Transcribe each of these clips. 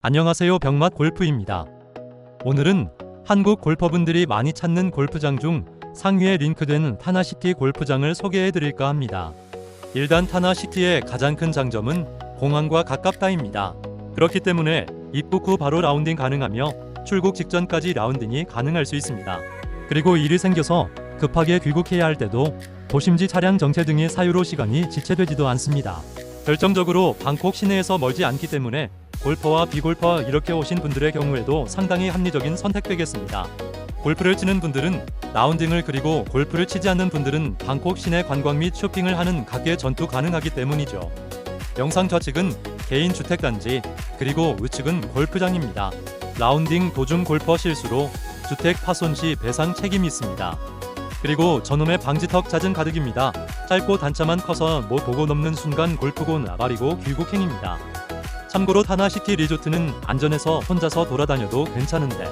안녕하세요. 병맛 골프입니다. 오늘은 한국 골퍼분들이 많이 찾는 골프장 중 상위에 링크된 타나시티 골프장을 소개해 드릴까 합니다. 일단 타나시티의 가장 큰 장점은 공항과 가깝다입니다. 그렇기 때문에 입국 후 바로 라운딩 가능하며 출국 직전까지 라운딩이 가능할 수 있습니다. 그리고 일이 생겨서 급하게 귀국해야 할 때도 도심지 차량 정체 등의 사유로 시간이 지체되지도 않습니다. 결정적으로 방콕 시내에서 멀지 않기 때문에 골퍼와 비골퍼 이렇게 오신 분들의 경우에도 상당히 합리적인 선택되겠습니다. 골프를 치는 분들은 라운딩을 그리고 골프를 치지 않는 분들은 방콕 시내 관광 및 쇼핑을 하는 각계 전투 가능하기 때문이죠. 영상 좌측은 개인 주택단지 그리고 우측은 골프장입니다. 라운딩 도중 골퍼 실수로 주택 파손 시 배상 책임이 있습니다. 그리고 저놈의 방지턱 잦은 가득입니다. 짧고 단차만 커서 못 보고 넘는 순간 골프고 나발이고 귀국행입니다. 참고로 타나시티 리조트는 안전해서 혼자서 돌아다녀도 괜찮은데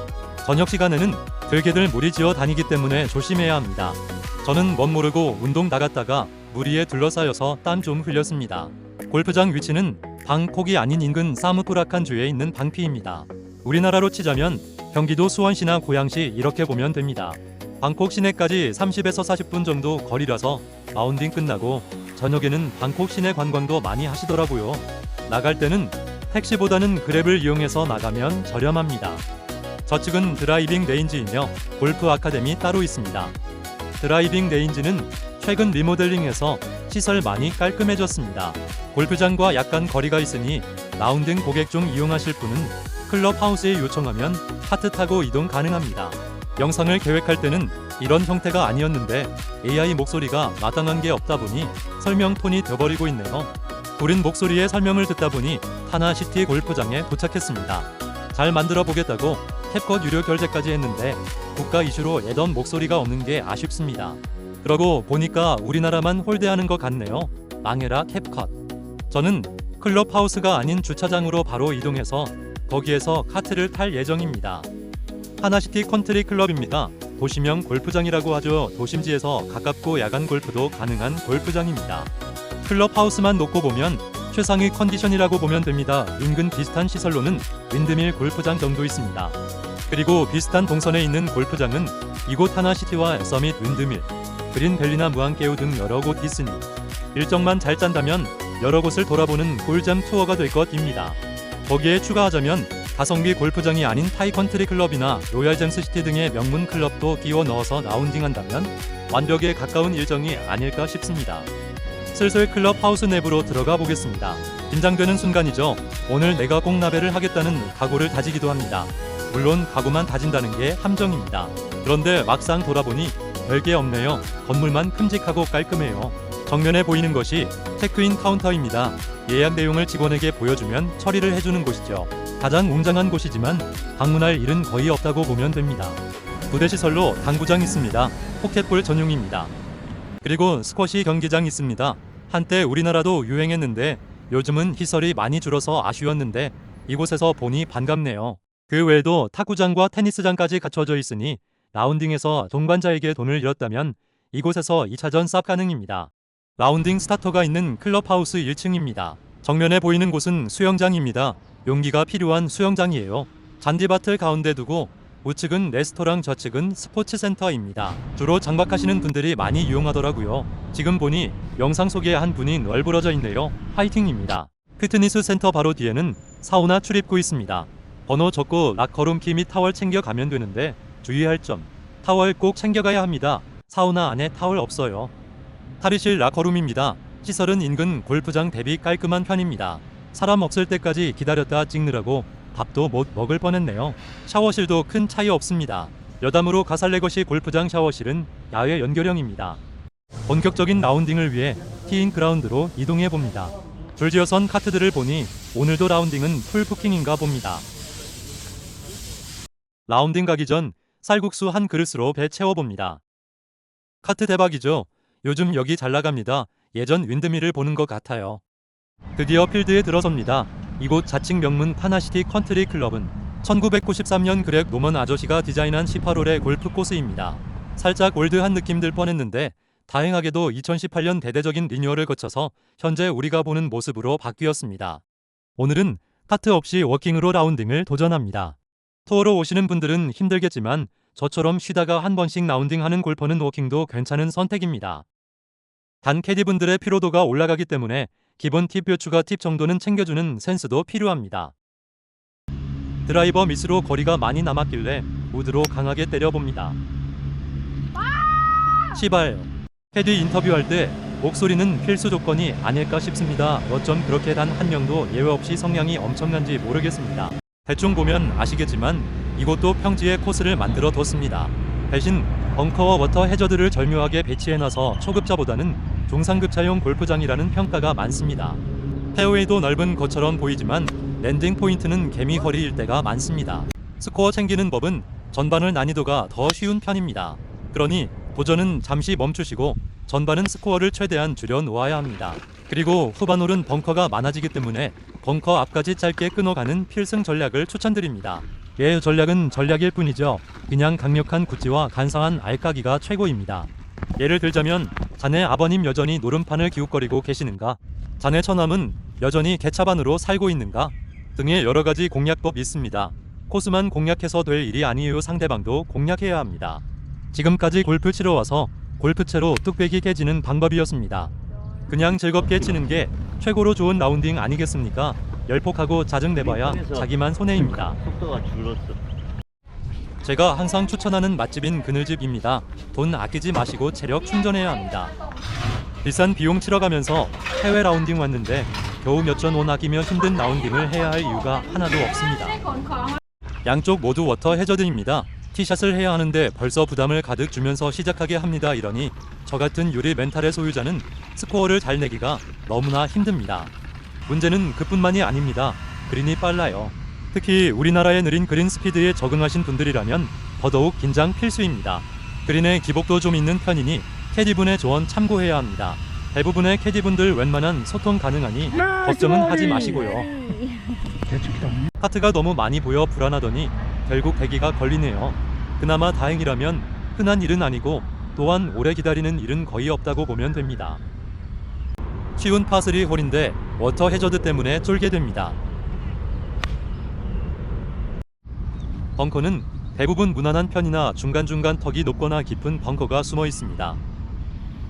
저녁 시간에는 들개들 무리 지어 다니기 때문에 조심해야 합니다. 저는 멋 모르고 운동 나갔다가 무리에 둘러싸여서 땀 좀 흘렸습니다. 골프장 위치는 방콕이 아닌 인근 사무프라칸 주에 있는 방피입니다. 우리나라로 치자면 경기도 수원시나 고양시 이렇게 보면 됩니다. 방콕 시내까지 30에서 40분 정도 거리라서 라운딩 끝나고 저녁에는 방콕 시내 관광도 많이 하시더라고요. 나갈 때는 택시보다는 그랩을 이용해서 나가면 저렴합니다. 저측은 드라이빙 레인지이며 골프 아카데미 따로 있습니다. 드라이빙 레인지는 최근 리모델링해서 시설 많이 깔끔해졌습니다. 골프장과 약간 거리가 있으니 라운딩 고객 중 이용하실 분은 클럽하우스에 요청하면 카트 타고 이동 가능합니다. 영상을 계획할 때는 이런 형태가 아니었는데 AI 목소리가 마땅한 게 없다 보니 설명 톤이 돼버리고 있네요. 구린 목소리의 설명을 듣다 보니 타나시티 골프장에 도착했습니다. 잘 만들어 보겠다고 캡컷 유료 결제까지 했는데 국가 이슈로 애던 목소리가 없는 게 아쉽습니다. 그러고 보니까 우리나라만 홀대하는 것 같네요. 망해라 캡컷. 저는 클럽하우스가 아닌 주차장으로 바로 이동해서 거기에서 카트를 탈 예정입니다. 타나시티 컨트리 클럽입니다. 도시명 골프장이라고 하죠. 도심지에서 가깝고 야간 골프도 가능한 골프장입니다. 클럽하우스만 놓고 보면 최상위 컨디션이라고 보면 됩니다. 인근 비슷한 시설로는 윈드밀 골프장 정도 있습니다. 그리고 비슷한 동선에 있는 골프장은 이곳 타나시티와 서밋 윈드밀, 그린밸리나 무안깨우 등 여러 곳 있으니 일정만 잘 짠다면 여러 곳을 돌아보는 꿀잼 투어가 될 것입니다. 거기에 추가하자면 가성비 골프장이 아닌 타이컨트리 클럽이나 로얄잼스시티 등의 명문 클럽도 끼워 넣어서 라운딩한다면 완벽에 가까운 일정이 아닐까 싶습니다. 슬슬 클럽하우스 내부로 들어가 보겠습니다. 긴장되는 순간이죠. 오늘 내가 꼭 나베를 하겠다는 각오를 다지기도 합니다. 물론 각오만 다진다는 게 함정입니다. 그런데 막상 돌아보니 별게 없네요. 건물만 큼직하고 깔끔해요. 정면에 보이는 것이 체크인 카운터입니다. 예약 내용을 직원에게 보여주면 처리를 해주는 곳이죠. 가장 웅장한 곳이지만 방문할 일은 거의 없다고 보면 됩니다. 부대 시설로 당구장 있습니다. 포켓볼 전용입니다. 그리고 스쿼시 경기장 있습니다. 한때 우리나라도 유행했는데 요즘은 시설이 많이 줄어서 아쉬웠는데 이곳에서 보니 반갑네요. 그 외에도 탁구장과 테니스장까지 갖춰져 있으니 라운딩에서 동반자에게 돈을 잃었다면 이곳에서 2차전 쌉 가능입니다. 라운딩 스타터가 있는 클럽하우스 1층입니다. 정면에 보이는 곳은 수영장입니다. 용기가 필요한 수영장이에요. 잔디밭을 가운데 두고 우측은 레스토랑, 좌측은 스포츠센터입니다. 주로 장박하시는 분들이 많이 이용하더라고요. 지금 보니 영상 속에 한 분이 널브러져 있네요. 화이팅입니다. 피트니스 센터 바로 뒤에는 사우나 출입구 있습니다. 번호 적고 락커룸 키 및 타월 챙겨 가면 되는데 주의할 점, 타월 꼭 챙겨가야 합니다. 사우나 안에 타월 없어요. 탈의실 락커룸입니다. 시설은 인근 골프장 대비 깔끔한 편입니다. 사람 없을 때까지 기다렸다 찍느라고 밥도 못 먹을 뻔했네요. 샤워실도 큰 차이 없습니다. 여담으로 가살레거시 골프장 샤워실은 야외 연결형입니다. 본격적인 라운딩을 위해 티인 그라운드로 이동해 봅니다. 줄지어선 카트들을 보니 오늘도 라운딩은 풀부킹인가 봅니다. 라운딩 가기 전 쌀국수 한 그릇으로 배 채워봅니다. 카트 대박이죠. 요즘 여기 잘 나갑니다. 예전 윈드밀을 보는 것 같아요. 드디어 필드에 들어섭니다. 이곳 자칭 명문 타나시티 컨트리 클럽은 1993년 그렉 노먼 아저씨가 디자인한 18홀의 골프 코스입니다. 살짝 올드한 느낌 들 뻔했는데 다행하게도 2018년 대대적인 리뉴얼을 거쳐서 현재 우리가 보는 모습으로 바뀌었습니다. 오늘은 카트 없이 워킹으로 라운딩을 도전합니다. 투어로 오시는 분들은 힘들겠지만 저처럼 쉬다가 한 번씩 라운딩하는 골퍼는 워킹도 괜찮은 선택입니다. 단 캐디분들의 피로도가 올라가기 때문에 기본 팁 추가 팁 정도는 챙겨주는 센스도 필요합니다. 드라이버 미스로 거리가 많이 남았길래 우드로 강하게 때려봅니다. 시발, 캐디 인터뷰할 때 목소리는 필수 조건이 아닐까 싶습니다. 어쩜 그렇게 단 한 명도 예외 없이 성량이 엄청난지 모르겠습니다. 대충 보면 아시겠지만 이곳도 평지에 코스를 만들어 뒀습니다. 대신 벙커와 워터 해저드를 절묘하게 배치해놔서 초급자보다는 중상급자용 골프장이라는 평가가 많습니다. 페어웨이도 넓은 것처럼 보이지만 랜딩 포인트는 개미 허리일 때가 많습니다. 스코어 챙기는 법은 전반을 난이도가 더 쉬운 편입니다. 그러니 도전은 잠시 멈추시고 전반은 스코어를 최대한 줄여 놓아야 합니다. 그리고 후반홀은 벙커가 많아지기 때문에 벙커 앞까지 짧게 끊어가는 필승 전략을 추천드립니다. 전략은 전략일 뿐이죠. 그냥 강력한 구찌와 간사한 알까기가 최고입니다. 예를 들자면 자네 아버님 여전히 노름판을 기웃거리고 계시는가? 자네 처남은 여전히 개차반으로 살고 있는가? 등의 여러가지 공략법 있습니다. 코스만 공략해서 될 일이 아니에요. 상대방도 공략해야 합니다. 지금까지 골프 치러 와서 골프채로 뚝배기 깨지는 방법이었습니다. 그냥 즐겁게 치는 게 최고로 좋은 라운딩 아니겠습니까? 열폭하고 짜증내봐야 자기만 손해입니다. 속도가 줄었어. 제가 항상 추천하는 맛집인 그늘집입니다. 돈 아끼지 마시고 체력 충전해야 합니다. 비싼 비용 치러가면서 해외 라운딩 왔는데 겨우 몇천 원 아끼며 힘든 라운딩을 해야 할 이유가 하나도 없습니다. 양쪽 모두 워터 해저드입니다. 티샷을 해야 하는데 벌써 부담을 가득 주면서 시작하게 합니다. 이러니 저 같은 유리 멘탈의 소유자는 스코어를 잘 내기가 너무나 힘듭니다. 문제는 그뿐만이 아닙니다. 그린이 빨라요. 특히 우리나라의 느린 그린 스피드에 적응하신 분들이라면 더더욱 긴장 필수입니다. 그린의 기복도 좀 있는 편이니 캐디분의 조언 참고해야 합니다. 대부분의 캐디분들 웬만한 소통 가능하니 걱정은 하지 마시고요. 카트가 너무 많이 보여 불안하더니 결국 대기가 걸리네요. 그나마 다행이라면 흔한 일은 아니고 또한 오래 기다리는 일은 거의 없다고 보면 됩니다. 쉬운 파3 홀인데 워터 해저드 때문에 쫄게 됩니다. 벙커는 대부분 무난한 편이나 중간중간 턱이 높거나 깊은 벙커가 숨어 있습니다.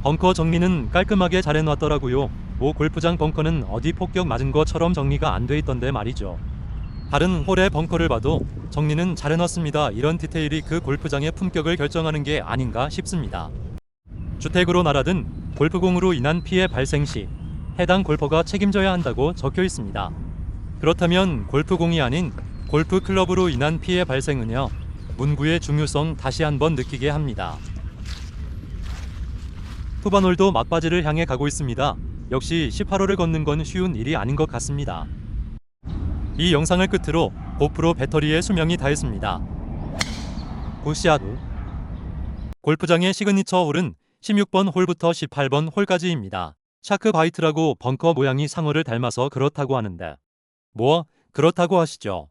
벙커 정리는 깔끔하게 잘 해놨더라고요. 모 골프장 벙커는 어디 폭격 맞은 것처럼 정리가 안 돼 있던데 말이죠. 다른 홀의 벙커를 봐도 정리는 잘 해놨습니다. 이런 디테일이 그 골프장의 품격을 결정하는 게 아닌가 싶습니다. 주택으로 날아든 골프공으로 인한 피해 발생 시 해당 골퍼가 책임져야 한다고 적혀 있습니다. 그렇다면 골프공이 아닌 골프 클럽으로 인한 피해 발생은요, 문구의 중요성 다시 한번 느끼게 합니다. 후반홀도 막바지를 향해 가고 있습니다. 역시 18홀을 걷는 건 쉬운 일이 아닌 것 같습니다. 이 영상을 끝으로 고프로 배터리의 수명이 다했습니다. 굿샷. 골프장의 시그니처 홀은 16번 홀부터 18번 홀까지입니다. 샤크 바이트라고 벙커 모양이 상어를 닮아서 그렇다고 하는데 뭐 그렇다고 하시죠.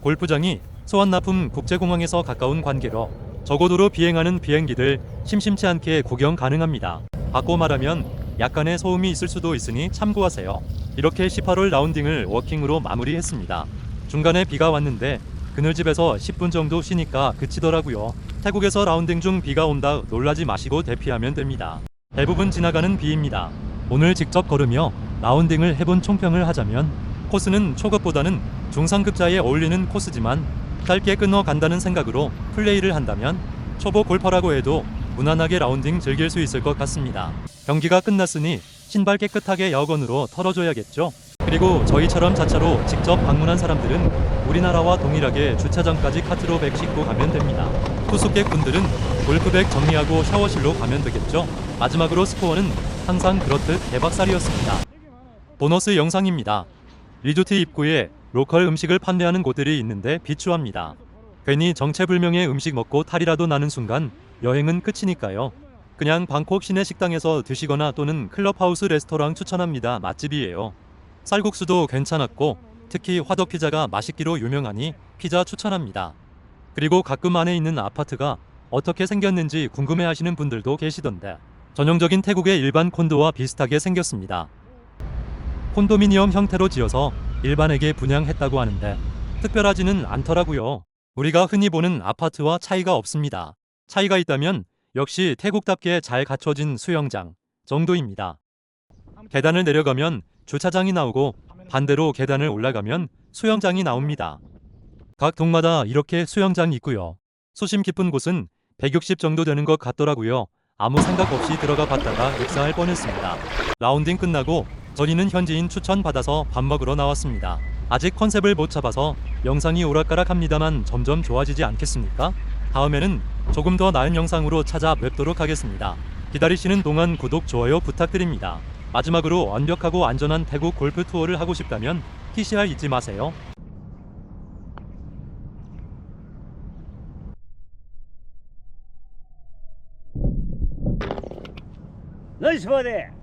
골프장이 소환나품 국제공항에서 가까운 관계로 저고도로 비행하는 비행기들 심심치 않게 구경 가능합니다. 바꿔 말하면 약간의 소음이 있을 수도 있으니 참고하세요. 이렇게 18홀 라운딩을 워킹으로 마무리했습니다. 중간에 비가 왔는데 그늘집에서 10분 정도 쉬니까 그치더라고요. 태국에서 라운딩 중 비가 온다 놀라지 마시고 대피하면 됩니다. 대부분 지나가는 비입니다. 오늘 직접 걸으며 라운딩을 해본 총평을 하자면 코스는 초급보다는 중상급자에 어울리는 코스지만 짧게 끊어간다는 생각으로 플레이를 한다면 초보 골퍼라고 해도 무난하게 라운딩 즐길 수 있을 것 같습니다. 경기가 끝났으니 신발 깨끗하게 여건으로 털어줘야겠죠. 그리고 저희처럼 자차로 직접 방문한 사람들은 우리나라와 동일하게 주차장까지 카트로 백 싣고 가면 됩니다. 투숙객 분들은 골프백 정리하고 샤워실로 가면 되겠죠. 마지막으로 스코어는 항상 그렇듯 대박살이었습니다. 보너스 영상입니다. 리조트 입구에 로컬 음식을 판매하는 곳들이 있는데 비추합니다. 괜히 정체불명의 음식 먹고 탈이라도 나는 순간 여행은 끝이니까요. 그냥 방콕 시내 식당에서 드시거나 또는 클럽하우스 레스토랑 추천합니다. 맛집이에요. 쌀국수도 괜찮았고 특히 화덕피자가 맛있기로 유명하니 피자 추천합니다. 그리고 가끔 안에 있는 아파트가 어떻게 생겼는지 궁금해하시는 분들도 계시던데 전형적인 태국의 일반 콘도와 비슷하게 생겼습니다. 콘도미니엄 형태로 지어서 일반에게 분양했다고 하는데 특별하지는 않더라고요. 우리가 흔히 보는 아파트와 차이가 없습니다. 차이가 있다면 역시 태국답게 잘 갖춰진 수영장 정도입니다. 계단을 내려가면 주차장이 나오고 반대로 계단을 올라가면 수영장이 나옵니다. 각 동마다 이렇게 수영장이 있고요. 수심 깊은 곳은 160 정도 되는 것 같더라고요. 아무 생각 없이 들어가 봤다가 역사할 뻔했습니다. 라운딩 끝나고 저희는 현지인 추천 받아서 밥 먹으러 나왔습니다. 아직 컨셉을 못 잡아서 영상이 오락가락합니다만 점점 좋아지지 않겠습니까? 다음에는 조금 더 나은 영상으로 찾아뵙도록 하겠습니다. 기다리시는 동안 구독, 좋아요 부탁드립니다. 마지막으로 완벽하고 안전한 태국 골프 투어를 하고 싶다면 PCR 잊지 마세요. 나이스 버디.